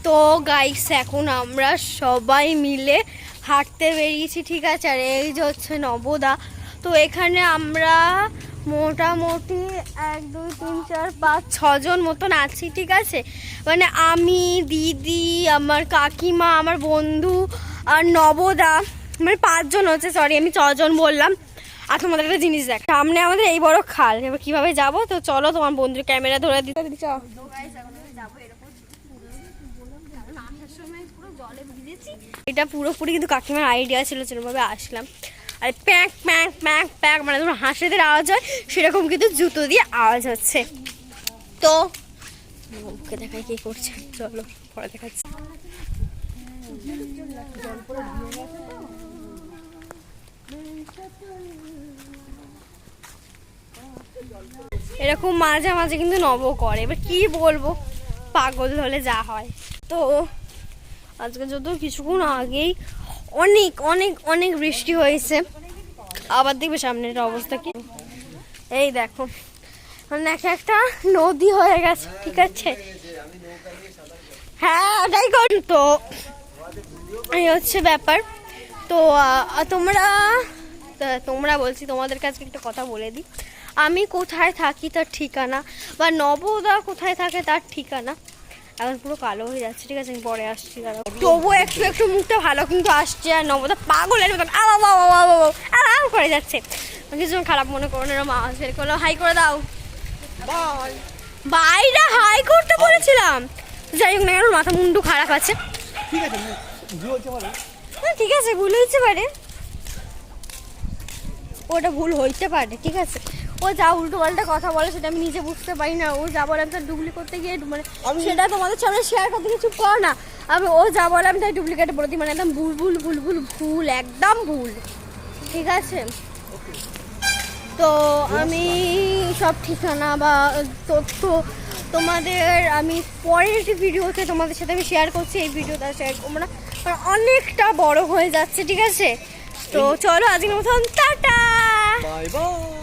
তো গাইস এখন আমরা সবাই মিলে হাঁটতে বেরিয়েছি, ঠিক আছে। আর এই যে হচ্ছে নবদা। তো এখানে আমরা মোটামুটি 1 2 3 4 5 6 জন মতন আছি, ঠিক আছে। মানে আমি, দিদি, আমার কাকিমা, আমার বন্ধু আর নবদা, মানে 5 জন হচ্ছে, সরি আমি 6 জন বললাম। আর তোমাদের একটা জিনিস দেখ, সামনে আমাদের এই বড় খাল, এবার কিভাবে যাবো? তো চলো তোমার বন্ধুর ক্যামেরা ধরে দিতে। এটা পুরোপুরি কিন্তু কাকিমার আইডিয়া ছিল, সেরকমভাবে আসলাম। আর প্যাঁক প্যাঁক প্যাঁক প্যাঁক মানে তোমার হাঁসেদের আওয়াজ হয়, সেরকম কিন্তু জুতো দিয়ে আওয়াজ হচ্ছে। তো ওকে দেখাই কি করছে, চলো পরে দেখাচ্ছি। এরকম মাঝে মাঝে কিন্তু নব করে, এবার কি বলবো, পাগল হলে যা হয়। তো আজকে যত কিছুক্ষণ আগেই অনেক অনেক অনেক বৃষ্টি হয়েছে, আবার দেখবে সামনের অবস্থা কি। এই দেখো মানে একটা নদী হয়ে গেছে, ঠিক আছে। হ্যাঁ ওটাই কর। তো এই হচ্ছে ব্যাপার। তো তোমরা বলছি তোমাদের কাছে একটা কথা বলে দিই, আমি কোথায় থাকি তার ঠিকানা, বা নবদা কোথায় থাকে তার ঠিকানা। এখন পুরো কালো হয়ে যাচ্ছে, ঠিক আছে, আমি পরে আসছি। তবুও একটু একটু মুখটা ভালো কিন্তু আসছে। আর নবদা পাগলের মতন আরাম করে যাচ্ছে, কিছু খারাপ মনে করো না। মা বের করলো, হাই করে দাও। বাইরে হাই করতে বলেছিলাম, যাই হোক না, ওর মাথা মুন্ডু খারাপ আছে। ঠিক আছে ভুল হইতে পারে, ওটা ভুল হইতে পারে, ঠিক আছে। ও যা উল্টো পাল্টা কথা বলে সেটা আমি নিজে বুঝতে পারি না। ও যা বলে আমি তার ডুপ্লিকেট করতে গিয়ে মানে সেটা তোমাদের সামনে শেয়ার করতে গিয়ে চুপ করো না। আমি ও যা বলে আমি তাই ডুপ্লিকেট বলে দিই, মানে একদম ভুল ভুল ভুল ভুল ভুল, একদম ভুল, ঠিক আছে। তো আমি সব ঠিকানা বা তথ্য তোমাদের আমি পরের ভিডিওতে তোমাদের সাথে আমি শেয়ার করছি। এই ভিডিওটা শেয়ার করবো না, কারণ অনেকটা বড় হয়ে যাচ্ছে, ঠিক আছে। তো চলো আজকের মতন টাটা, বাই বাই।